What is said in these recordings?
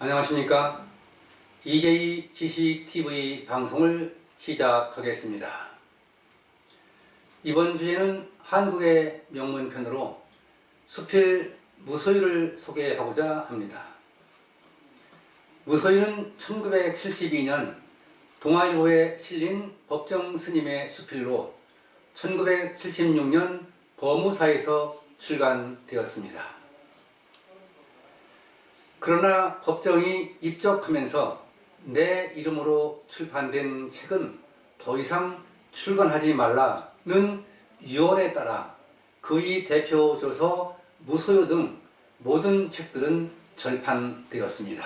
안녕하십니까. EJ 지식TV 방송을 시작하겠습니다. 이번 주에는 한국의 명문편으로 수필 무소유를 소개하고자 합니다. 무소유는 1972년 동아일보에 실린 법정 스님의 수필로 1976년 법무사에서 출간되었습니다. 그러나 법정이 입적하면서 내 이름으로 출판된 책은 더 이상 출간하지 말라는 유언에 따라 그의 대표조서 무소유 등 모든 책들은 절판되었습니다.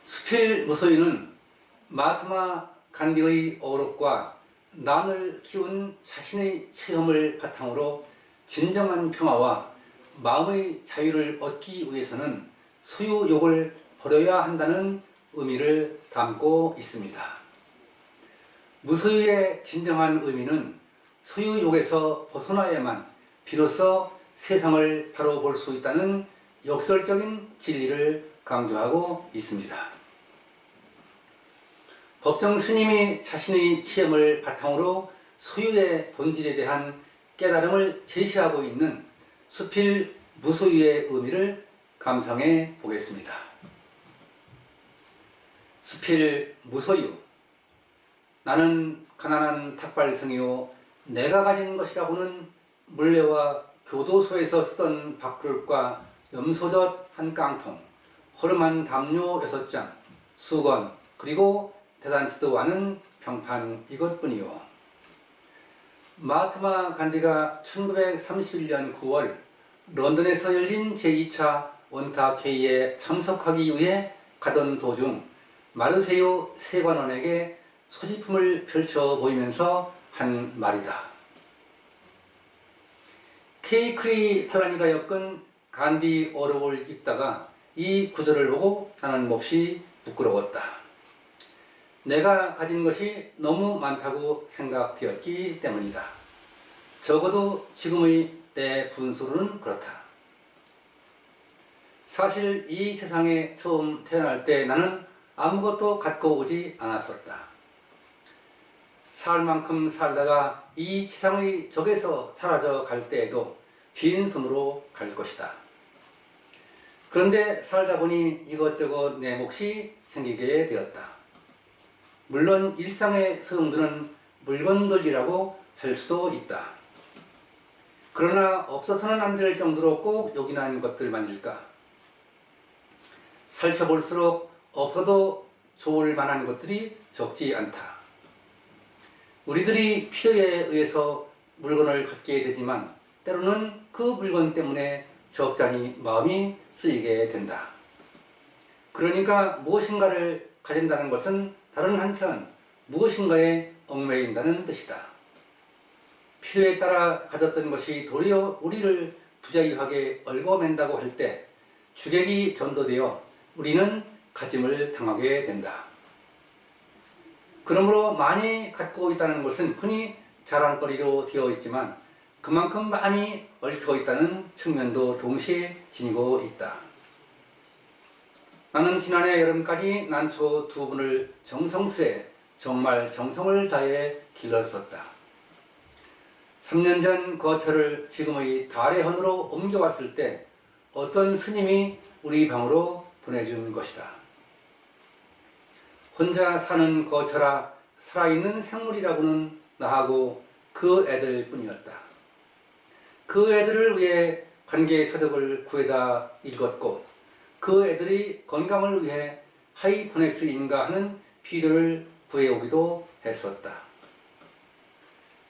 수필 무소유는 마하트마 간디의 어록과 난을 키운 자신의 체험을 바탕으로 진정한 평화와 마음의 자유를 얻기 위해서는 소유욕을 버려야 한다는 의미를 담고 있습니다. 무소유의 진정한 의미는 소유욕에서 벗어나야만 비로소 세상을 바로 볼 수 있다는 역설적인 진리를 강조하고 있습니다. 법정 스님이 자신의 체험을 바탕으로 소유의 본질에 대한 깨달음을 제시하고 있는 수필 무소유의 의미를 감상해 보겠습니다. 수필 무소유. 나는 가난한 탁발성이요 내가 가진 것이라고는 물레와 교도소에서 쓰던 밥그릇과 염소젓 한 깡통, 허름한 담요 6장, 수건, 그리고 대단치도 않은 평판 이것뿐이요. 마하트마 간디가 1931년 9월 런던에서 열린 제2차 원탁회의에 참석하기 위해 가던 도중 마르세유 세관원에게 소지품을 펼쳐 보이면서 한 말이다. 케이크리 팔라니가 엮은 간디 어록을 읽다가 이 구절을 보고 나는 몹시 부끄러웠다. 내가 가진 것이 너무 많다고 생각되었기 때문이다. 적어도 지금의 내 분수로는 그렇다. 사실 이 세상에 처음 태어날 때 나는 아무것도 갖고 오지 않았었다. 살 만큼 살다가 이 지상의 적에서 사라져 갈 때에도 빈손으로 갈 것이다. 그런데 살다 보니 이것저것 내 몫이 생기게 되었다. 물론 일상에 소용드는 물건들이라고 할 수도 있다. 그러나 없어서는 안 될 정도로 꼭 요긴한 것들만일까? 살펴볼수록 없어도 좋을 만한 것들이 적지 않다. 우리들이 필요에 의해서 물건을 갖게 되지만 때로는 그 물건 때문에 적잖이 마음이 쓰이게 된다. 그러니까 무엇인가를 가진다는 것은 다른 한편 무엇인가에 얽매인다는 뜻이다. 필요에 따라 가졌던 것이 도리어 우리를 부자유하게 얽어맨다고 할 때 주객이 전도되어 우리는 가짐을 당하게 된다. 그러므로 많이 갖고 있다는 것은 흔히 자랑거리로 되어 있지만 그만큼 많이 얽혀 있다는 측면도 동시에 지니고 있다. 나는 지난해 여름까지 난초 2분을 정성스레 정말 정성을 다해 길렀었다. 3년 전 거처를 지금의 달해헌으로 옮겨왔을 때 어떤 스님이 우리 방으로 보내준 것이다. 혼자 사는 거처라 살아있는 생물이라고는 나하고 그 애들 뿐이었다. 그 애들을 위해 관계서적을 구해다 읽었고 그 애들이 건강을 위해 하이퍼넥스인가 하는 비료를 구해오기도 했었다.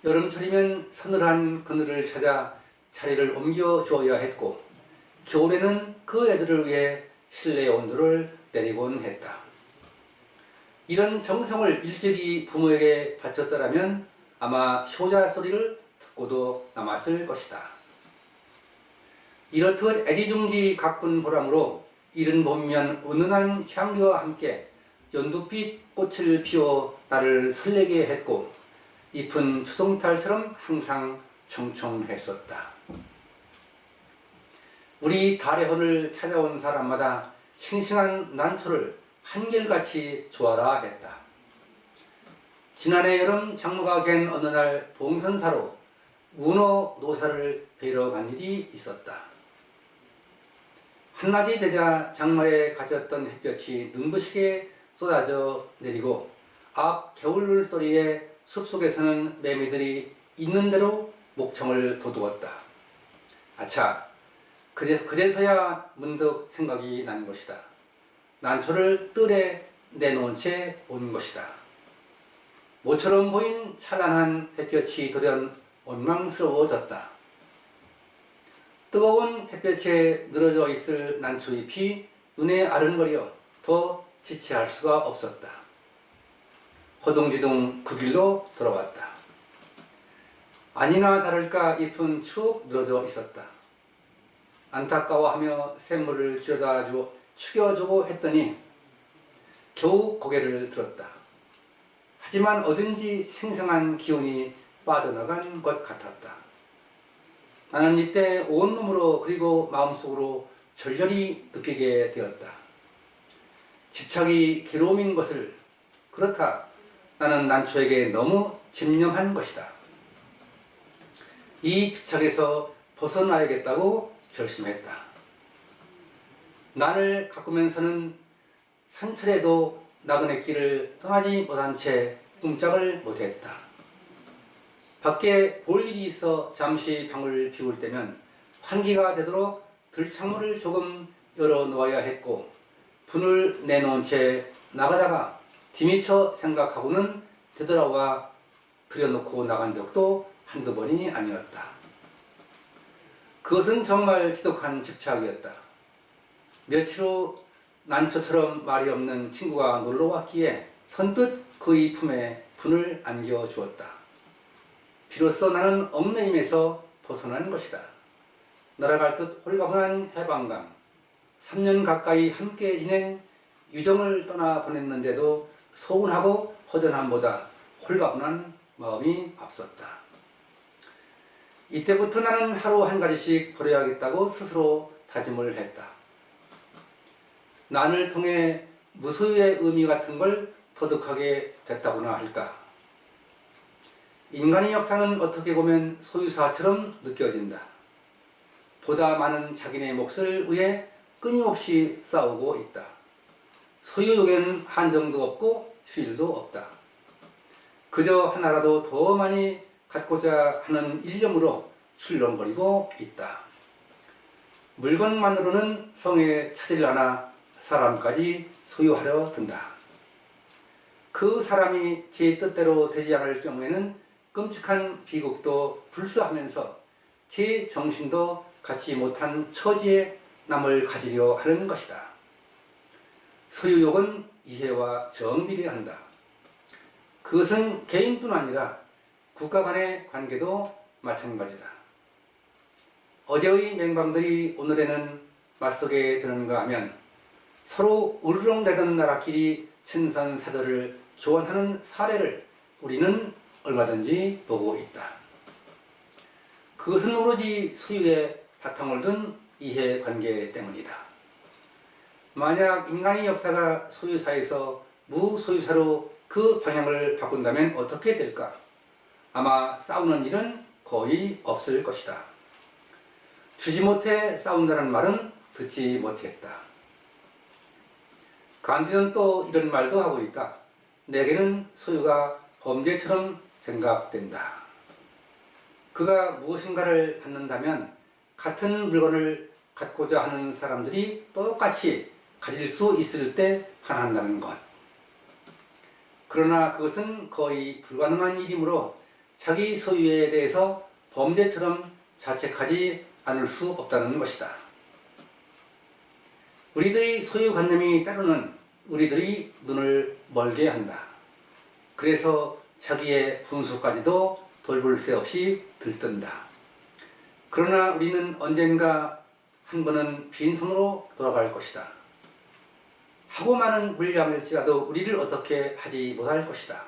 여름철이면 서늘한 그늘을 찾아 자리를 옮겨 주어야 했고 겨울에는 그 애들을 위해 실내 온도를 내리곤 했다. 이런 정성을 일찍이 부모에게 바쳤더라면 아마 효자 소리를 듣고도 남았을 것이다. 이렇듯 애지중지 가꾼 보람으로 이른 봄이면 은은한 향기와 함께 연두빛 꽃을 피워 나를 설레게 했고 잎은 초송달처럼 항상 청청했었다. 우리 달의 혼을 찾아온 사람마다 싱싱한 난초를 한결같이 주어라 했다. 지난해 여름 장마가 갠 어느 날 봉선사로 문어 노사를 뵈러 간 일이 있었다. 한낮이 되자 장마에 가졌던 햇볕이 눈부시게 쏟아져 내리고 앞 개울물 소리에 숲속에서는 매미들이 있는 대로 목청을 돋우었다. 아차, 그제서야 문득 생각이 난 것이다. 난초를 뜰에 내놓은 채 온 것이다. 모처럼 보인 찬란한 햇볕이 돌연 원망스러워졌다. 뜨거운 햇볕에 늘어져 있을 난초잎이 눈에 아른거려 더 지체할 수가 없었다. 허둥지둥 그 길로 돌아왔다. 아니나 다를까 잎은 축 늘어져 있었다. 안타까워하며 샘물을 죽여주고 했더니 겨우 고개를 들었다. 하지만 어딘지 생생한 기운이 빠져나간 것 같았다. 나는 이때 온몸으로 그리고 마음속으로 절절히 느끼게 되었다. 집착이 괴로움인 것을, 그렇다, 나는 난초에게 너무 집념한 것이다. 이 집착에서 벗어나야겠다고 결심했다. 난을 가꾸면서는 산철에도 나그네 길을 떠나지 못한 채 꼼짝을 못했다. 밖에 볼 일이 있어 잠시 방을 비울 때면 환기가 되도록 들창문을 조금 열어놓아야 했고, 분을 내놓은 채 나가다가 뒤미처 생각하고는 되돌아와 들여놓고 나간 적도 한두 번이 아니었다. 그것은 정말 지독한 집착이었다. 며칠 후 난초처럼 말이 없는 친구가 놀러 왔기에 선뜻 그의 품에 분을 안겨주었다. 비로소 나는 얽매임에서 벗어난 것이다. 날아갈 듯 홀가분한 해방감, 3년 가까이 함께 지낸 유정을 떠나보냈는데도 서운하고 허전함보다 홀가분한 마음이 앞섰다. 이때부터 나는 하루 한 가지씩 버려야겠다고 스스로 다짐을 했다. 난을 통해 무소유의 의미 같은 걸 터득하게 됐다고나 할까. 인간의 역사는 어떻게 보면 소유사처럼 느껴진다. 보다 많은 자기네 몫을 위해 끊임없이 싸우고 있다. 소유욕에는 한정도 없고 휴일도 없다. 그저 하나라도 더 많이 갖고자 하는 일념으로 출렁거리고 있다. 물건만으로는 성에 차질하나 사람까지 소유하려 든다. 그 사람이 제 뜻대로 되지 않을 경우에는 끔찍한 비극도 불수하면서 제 정신도 갖지 못한 처지에 남을 가지려 하는 것이다. 소유욕은 이해와 정비례한다. 그것은 개인뿐 아니라 국가 간의 관계도 마찬가지다. 어제의 맹방들이 오늘에는 맞서게 되는가 하면 서로 으르렁대던 나라끼리 친선사절을 교환하는 사례를 우리는 얼마든지 보고 있다. 그것은 오로지 소유에 바탕을 둔 이해관계 때문이다. 만약 인간의 역사가 소유사에서 무소유사로 그 방향을 바꾼다면 어떻게 될까? 아마 싸우는 일은 거의 없을 것이다. 주지 못해 싸운다는 말은 듣지 못했다. 간디는 또 이런 말도 하고 있다. 내게는 소유가 범죄처럼 생각된다. 그가 무엇인가를 갖는다면 같은 물건을 갖고자 하는 사람들이 똑같이 가질 수 있을 때 반한다는 것. 그러나 그것은 거의 불가능한 일이므로 자기 소유에 대해서 범죄처럼 자책하지 않을 수 없다는 것이다. 우리들의 소유관념이 때로는 우리들이 눈을 멀게 한다. 그래서 자기의 분수까지도 돌볼 새 없이 들뜬다. 그러나 우리는 언젠가 한 번은 빈손으로 돌아갈 것이다. 하고 많은 물량일지라도 우리를 어떻게 하지 못할 것이다.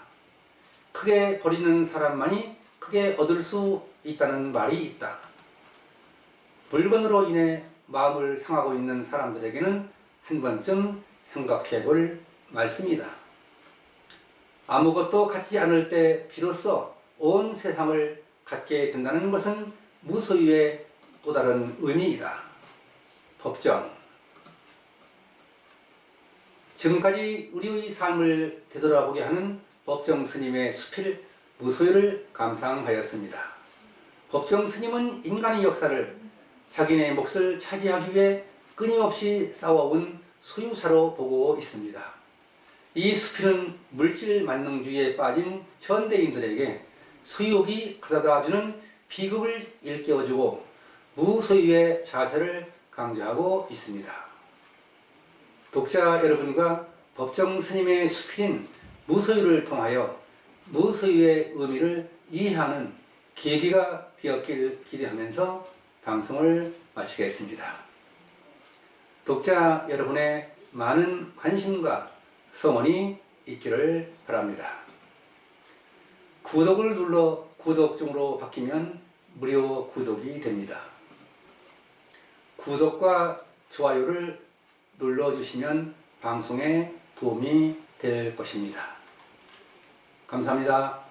크게 버리는 사람만이 크게 얻을 수 있다는 말이 있다. 물건으로 인해 마음을 상하고 있는 사람들에게는 한 번쯤 생각해 볼 말씀이다. 아무것도 갖지 않을 때 비로소 온 세상을 갖게 된다는 것은 무소유의 또 다른 의미이다. 법정. 지금까지 우리의 삶을 되돌아보게 하는 법정 스님의 수필 무소유를 감상하였습니다. 법정 스님은 인간의 역사를 자기네 몫을 차지하기 위해 끊임없이 싸워온 소유사로 보고 있습니다. 이 수필은 물질 만능주의에 빠진 현대인들에게 소유욕이 가져다주는 비극을 일깨워주고 무소유의 자세를 강조하고 있습니다. 독자 여러분과 법정 스님의 수필인 무소유를 통하여 무소유의 의미를 이해하는 계기가 되었길 기대하면서 방송을 마치겠습니다. 독자 여러분의 많은 관심과 성원이 있기를 바랍니다. 구독을 눌러 구독중으로 바뀌면 무료 구독이 됩니다. 구독과 좋아요를 눌러주시면 방송에 도움이 될 것입니다. 감사합니다.